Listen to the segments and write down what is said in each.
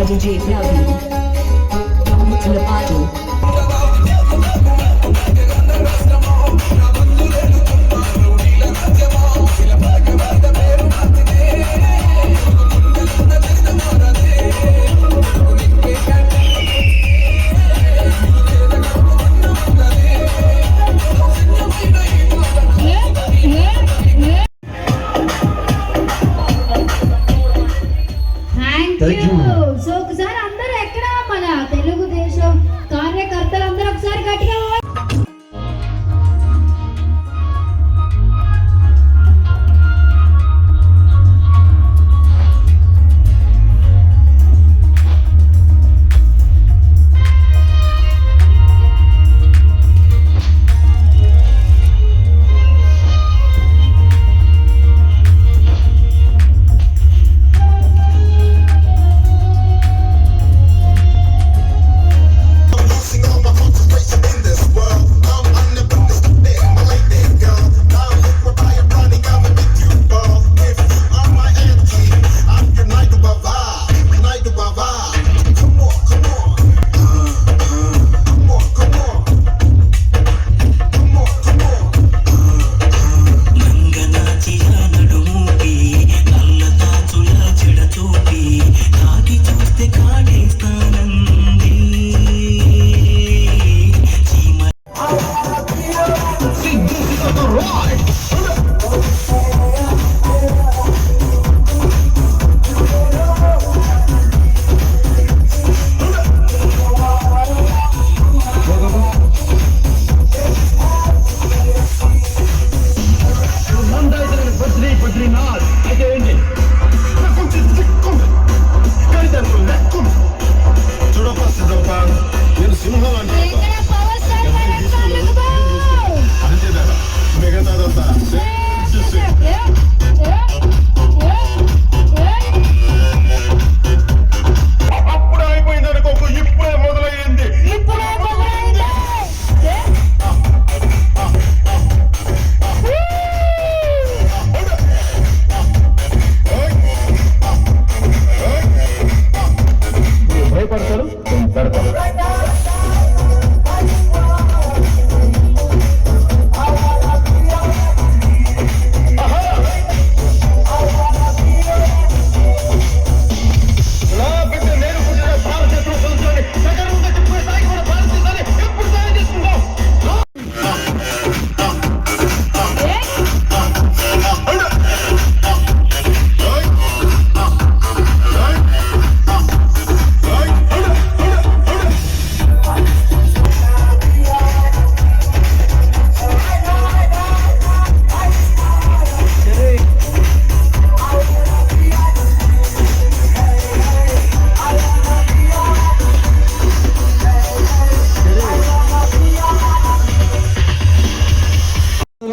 DJ Ravi. Lepato. Thank you. So ఒకసారి అందరూ ఎక్కడ మన తెలుగుదేశం కార్యకర్తలు అందరూ ఒకసారి గట్టిగా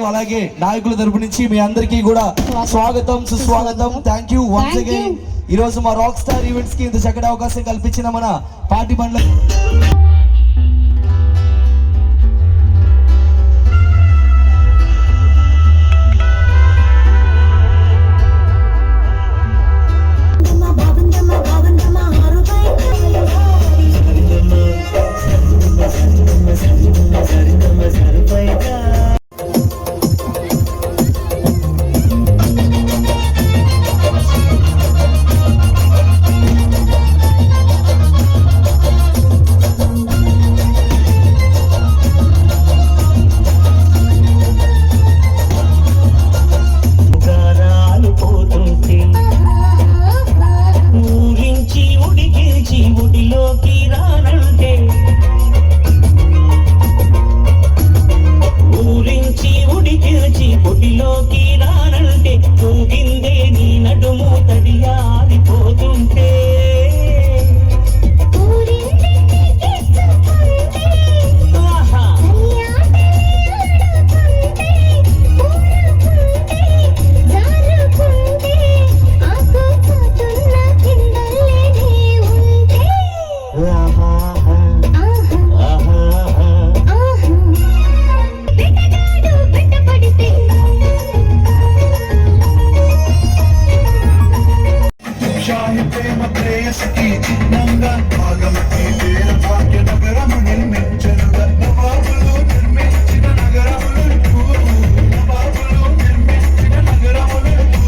అలాగే నాయకుల తరపు నుంచి మీ అందరికీ కూడా స్వాగతం సుస్వాగతం. Thank you once again. ఈ రోజు మా రాక్ స్టార్ ఈవెంట్స్ కి ఇంత చక్కటి అవకాశం కల్పించిన మన పార్టీ బండ్ల చాహి ప్రేమ ప్రేయసికి చిహ్నంగా భాగమతి వీర భాగ్య నగరము నిర్మించనుగా నవాబులు నిర్మించిన నగరములకు నవాబులు నిర్మించిన నగరములకు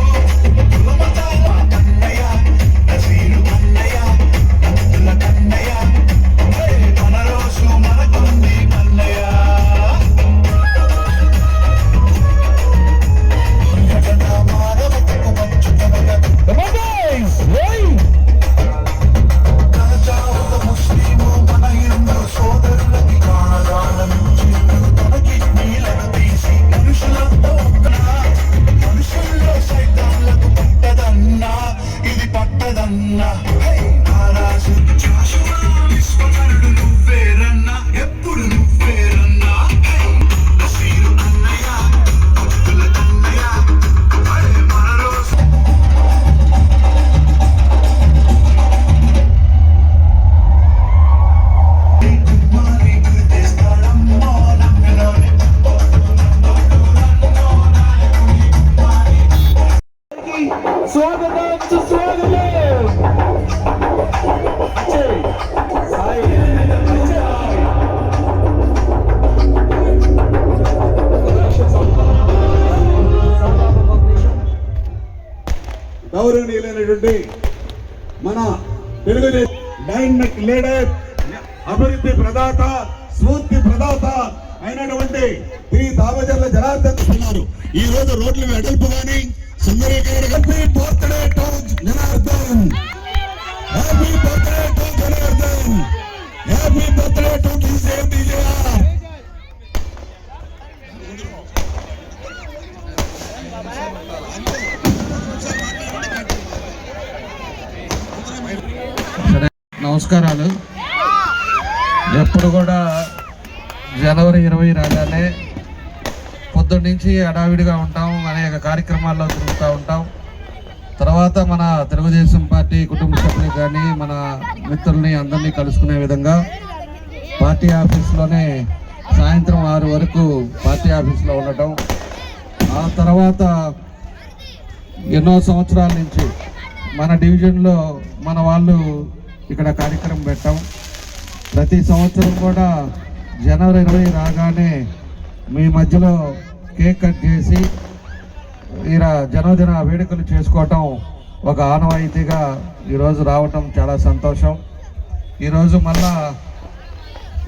కులమతాల కన్నయ్య నసీరు కన్నయ్య భక్తుల కన్నయ్య మన రోజు మనకుంది కన్నయ్య మానవతకు పంచుతనగా ముస్లిము మన హిందూ సోదరులకి ప్రాణదానమించి తనకి నీళ్లను తీసి మనుషుల్లో సైతాన్లకు పట్టదన్నా ఇది పట్టదన్నా నారాజు జాషువా విశ్వకరుడు నువ్వేరన్నా ఎప్పుడు నువ్వేరన్నా నసీరు అన్నయ్య భక్తుల కన్నయ్య మన రోజు స్వాగతం సుస్వాగతం. గౌరవనీయులైనటువంటి మన తెలుగుదేశం డైనమిక్ లీడర్, అభివృద్ధి ప్రదాత, స్ఫూర్తి ప్రదాత అయినటువంటి శ్రీ దామచర్ల జనార్దన్ ఉన్నారు. ఈ రోజు రోడ్లు వెడల్పు గాని సుందరీకరణ happy birthday to Janardhan, happy birthday to Janardhan, happy birthday to KCR. నమస్కారాలు. ఎప్పుడు కూడా జనవరి 20 రాగానే పొద్దున్న నుంచి హడావిడిగా ఉంటాం, అనేక కార్యక్రమాల్లో తిరుగుతూ ఉంటాం. తర్వాత మన తెలుగుదేశం పార్టీ కుటుంబ సభ్యులు కానీ మన మిత్రుల్ని అందరినీ కలుసుకునే విధంగా పార్టీ ఆఫీస్లోనే సాయంత్రం 6 వరకు పార్టీ ఆఫీస్లో ఉండటం. ఆ తర్వాత ఎన్నో సంవత్సరాల నుంచి మన డివిజన్లో మన వాళ్ళు ఇక్కడ కార్యక్రమం పెట్టాం. ప్రతి సంవత్సరం కూడా జనవరి 20 రాగానే మీ మధ్యలో కేక్ కట్ చేసి ఇలా జన్మదిన వేడుకలు చేసుకోవటం ఒక ఆనవాయితీగా ఈరోజు రావటం చాలా సంతోషం. ఈరోజు మళ్ళా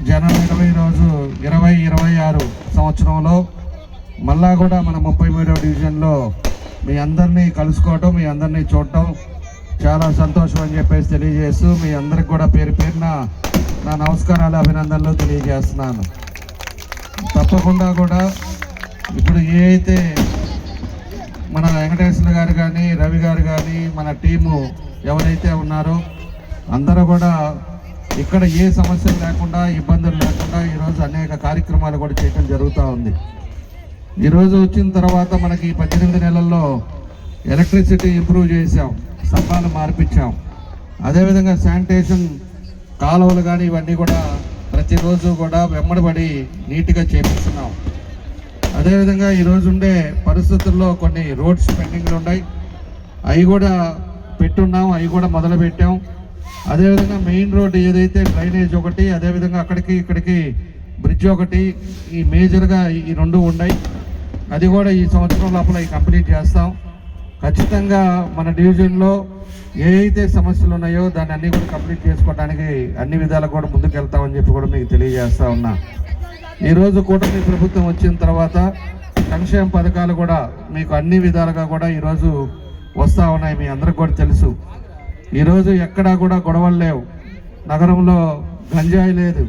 జనవరి 20 రోజు 2026 సంవత్సరంలో మళ్ళా కూడా మన 33వ డివిజన్లో మీ అందరినీ కలుసుకోవటం, మీ అందరినీ చూడటం చాలా సంతోషం అని చెప్పేసి తెలియజేస్తూ మీ అందరికి కూడా పేరు పేరున నా నమస్కారాలు, అభినందనలు తెలియజేస్తున్నాను. తప్పకుండా కూడా ఇప్పుడు ఏ అయితే మన వెంకటేశ్వర గారు కానీ రవి గారు కానీ మన టీము ఎవరైతే ఉన్నారో అందరూ కూడా ఇక్కడ ఏ సమస్యలు లేకుండా, ఇబ్బందులు లేకుండా ఈరోజు అనేక కార్యక్రమాలు కూడా చేయడం జరుగుతూ ఉంది. ఈరోజు వచ్చిన తర్వాత మనకి 18 నెలల్లో ఎలక్ట్రిసిటీ ఇంప్రూవ్ చేసాం, స్తంభాలు మార్పించాం. అదేవిధంగా శానిటేషన్ కాలువలు కానీ ఇవన్నీ కూడా ప్రతిరోజు కూడా వెంబడబడి నీట్గా చేపిస్తున్నాం. అదేవిధంగా ఈరోజు ఉండే పరిస్థితుల్లో కొన్ని రోడ్స్ పెండింగ్లు ఉన్నాయి, అవి కూడా పెట్టున్నాం, అవి కూడా మొదలుపెట్టాం. అదేవిధంగా మెయిన్ రోడ్ ఏదైతే డ్రైనేజ్ ఒకటి, అదేవిధంగా అక్కడికి ఇక్కడికి బ్రిడ్జ్ ఒకటి, ఈ మేజర్గా ఈ 2 ఉన్నాయి. అది కూడా ఈ సంవత్సరం లోపల కంప్లీట్ చేస్తాం. ఖచ్చితంగా మన డివిజన్లో ఏ అయితే సమస్యలు ఉన్నాయో దాన్ని అన్నీ కూడా కంప్లీట్ చేసుకోవడానికి అన్ని విధాలు కూడా ముందుకెళ్తామని చెప్పి కూడా మీకు తెలియజేస్తా ఉన్నా. ఈరోజు కూటమి ప్రభుత్వం వచ్చిన తర్వాత సంక్షేమ పథకాలు కూడా మీకు అన్ని విధాలుగా కూడా ఈరోజు వస్తూ ఉన్నాయి. మీ అందరికి కూడా తెలుసు. ఈరోజు ఎక్కడా కూడా గొడవలు లేవు, నగరంలో గంజాయి లేదు,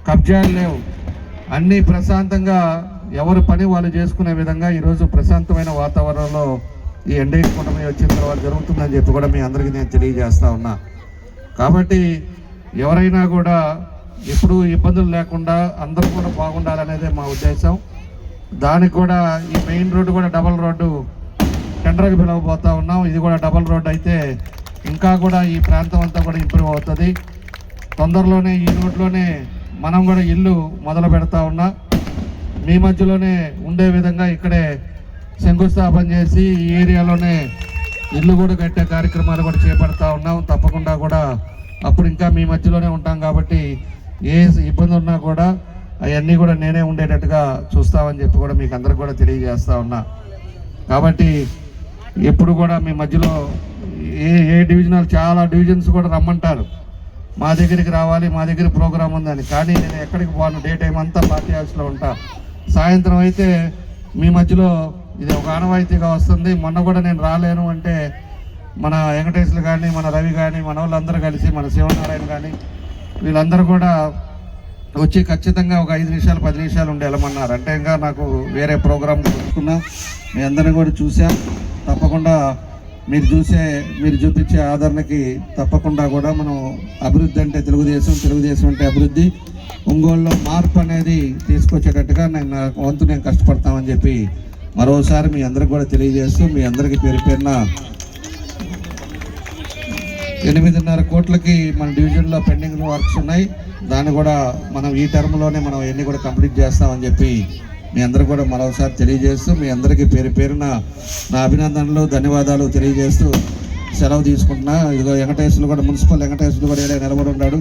కబ్జాలు లేవు, అన్నీ ప్రశాంతంగా ఎవరు పని వాళ్ళు చేసుకునే విధంగా ఈరోజు ప్రశాంతమైన వాతావరణంలో ఈ ఎన్డీఏ కూటమి వచ్చిన తర్వాత జరుగుతుందని చెప్పి కూడా మీ అందరికీ నేను తెలియజేస్తా ఉన్నా. కాబట్టి ఎవరైనా కూడా ఎప్పుడూ ఇబ్బందులు లేకుండా అందరూ కూడా బాగుండాలనేదే మా ఉద్దేశం. దానికి కూడా ఈ మెయిన్ రోడ్డు కూడా డబల్ రోడ్డు టెండర్కి పిలవబోతా ఉన్నాం. ఇది కూడా డబల్ రోడ్డు అయితే ఇంకా కూడా ఈ ప్రాంతం అంతా కూడా ఇంప్రూవ్ అవుతుంది. తొందరలోనే ఈ రోడ్లోనే మనం కూడా ఇల్లు మొదలు పెడతా ఉన్నా. మీ మధ్యలోనే ఉండే విధంగా ఇక్కడే శంకుస్థాపన చేసి ఈ ఏరియాలోనే ఇల్లు కూడా కట్టే కార్యక్రమాలు కూడా చేపడతా ఉన్నాం. తప్పకుండా కూడా అప్పుడు ఇంకా మీ మధ్యలోనే ఉంటాం కాబట్టి ఏ ఇబ్బంది ఉన్నా కూడా అవన్నీ కూడా నేనే ఉండేటట్టుగా చూస్తామని చెప్పి కూడా మీకు అందరికి కూడా తెలియజేస్తా ఉన్నా. కాబట్టి ఎప్పుడు కూడా మీ మధ్యలో ఏ డివిజనల్ చాలా డివిజన్స్ కూడా రమ్మంటారు, మా దగ్గరికి రావాలి, మా దగ్గర ప్రోగ్రాం ఉందని. కానీ నేను ఎక్కడికి పోను, డే టైం అంతా పార్టీ హౌస్లో ఉంటా. సాయంత్రం అయితే మీ మధ్యలో ఇది ఒక ఆనవాయితీగా వస్తుంది. మొన్న కూడా నేను రాలేను అంటే మన వెంకటేశ్వరు కానీ, మన రవి కానీ, మన వాళ్ళందరూ కలిసి, మన శివనారాయణ కానీ వీళ్ళందరూ కూడా వచ్చి ఖచ్చితంగా ఒక 5 నిమిషాలు 10 నిమిషాలు ఉండి వెళ్ళమన్నారు. అంటే ఇంకా నాకు వేరే ప్రోగ్రాం చూసుకున్నా మీ అందరిని కూడా చూసాం. తప్పకుండా మీరు చూపించే ఆదరణకి తప్పకుండా కూడా మనం అభివృద్ధి అంటే తెలుగుదేశం అంటే అభివృద్ధి, ఒంగోలులో మార్పు అనేది తీసుకొచ్చేటట్టుగా నా వంతు నేను కష్టపడతామని చెప్పి మరోసారి మీ అందరికి కూడా తెలియజేస్తూ, మీ అందరికీ పేరు పేరున 8.5 కోట్లకి మన డివిజన్లో పెండింగ్ వర్క్స్ ఉన్నాయి. దాన్ని కూడా మనం ఈ టర్మ్లోనే మనం ఎన్ని కూడా కంప్లీట్ చేస్తామని చెప్పి మీ అందరికి కూడా మరోసారి తెలియజేస్తూ, మీ అందరికీ పేరు పేరున నా అభినందనలు, ధన్యవాదాలు తెలియజేస్తూ సెలవు తీసుకుంటున్నా. ఇదిగో వెంకటేశ్వరులు కూడా, మున్సిపల్ వెంకటేశ్వరులు కూడా ఏడా నిలబడి ఉన్నాడు.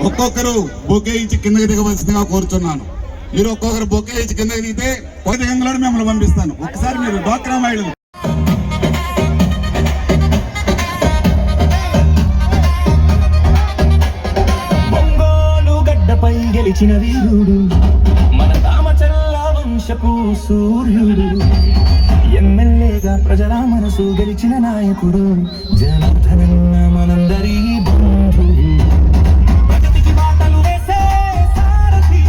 ఒక్కొక్కరు బొకే ఇచ్చి కిందకి దిగవలసిందిగా కోరుతున్నాను. మీరు ఒక్కొక్కరు బొకే ఇచ్చి కిందకి దిగితే పదిహేనులో మిమ్మల్ని పంపిస్తాను. ఒకసారి మీరు డ్వాక్రా మహిళలు ఒంగోలు గడ్డపై గెలిచిన వీరుడు, మన రామచల్ల వంశపు సూర్యుడు, ఎమ్మెల్యేగా ప్రజల మనసు గెలిచిన నాయకుడు, జనార్దనన్న మనందరి బంధువు, ప్రగతికి బాటలు వేసే సారథి,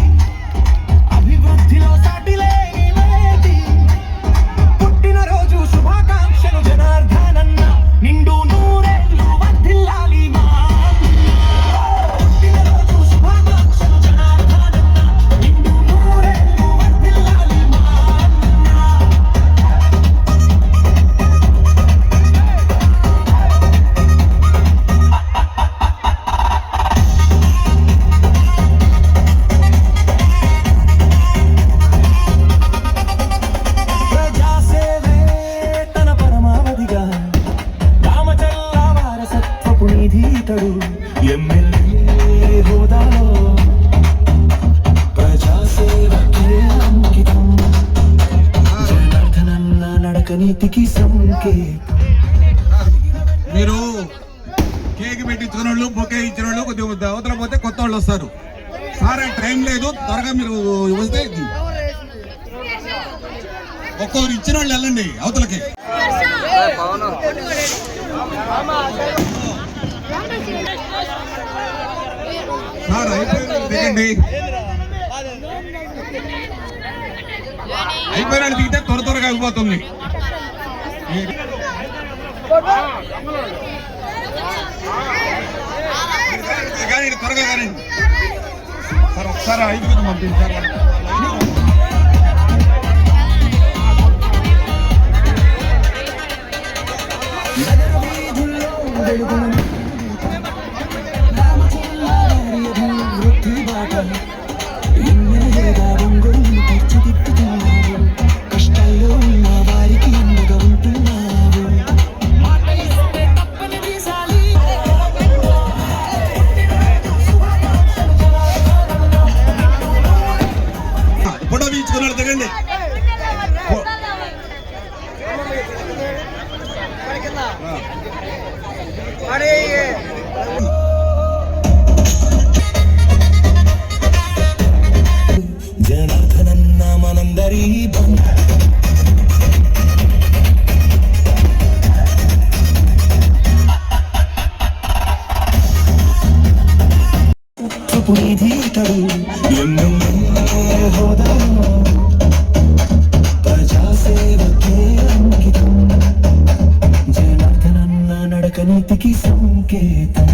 అభివృద్ధిలో సాటి లేని వేది, పుట్టినరోజు శుభాకాంక్షలు జనార్దనన్న, నిండు నూరేళ్ళు వర్ధిల్లాలి మా పుట్టినరోజు శుభాకాంక్షలు జనార్దనన్న, నిండు నూరేళ్ళు వర్ధిల్లాలి మా ప్రజాసేవే తన పరమావధిగా రామచల్ల వారసత్వపు నిధీతడు, ఎమ్మెల్యే హోదాలో ప్రజాసేవకే అంకితం, జనార్దనన్న నడక నీతికి సంకేతం. మీరు కేక్ పెట్టించుకున్న వాళ్ళు, బొకే ఇచ్చిన వాళ్ళు, కొద్దిగా అవతల పోతే కొత్త వాళ్ళు వస్తారు. సార్ టైం లేదు, త్వరగా మీరు వస్తే ఒక్కొక్కరు ఇచ్చిన వాళ్ళు వెళ్ళండి అవతలకి. సార్ దిగండి, అయిపోయిన దిగితే త్వరగా అయిపోతుంది. కానీ త్వరగా కానీ సార్ ఒకసారి అయిపోతుంది పంపించారు. నగర వీధుల్లో వెలుగును రామచల్ల వారి అభివృద్ధి బాట, ఎమ్మెల్యేగా ఒంగోలును తీర్చిదిద్దుతున్నావు, కష్టాల్లో ఉన్న వారికి అండగా ఉంటున్నావు, మాట ఇస్తే తప్పని వీసాలి. ఫోటో తీయించుకున్నాడు దిగండి. జనార్దనన్న మనందరి పునీతడు ఎమ్మెల్యే హోదాలో ప్రజాసేవకే అంకితం జనార్దనన్న నడక నీతికి సంకేతం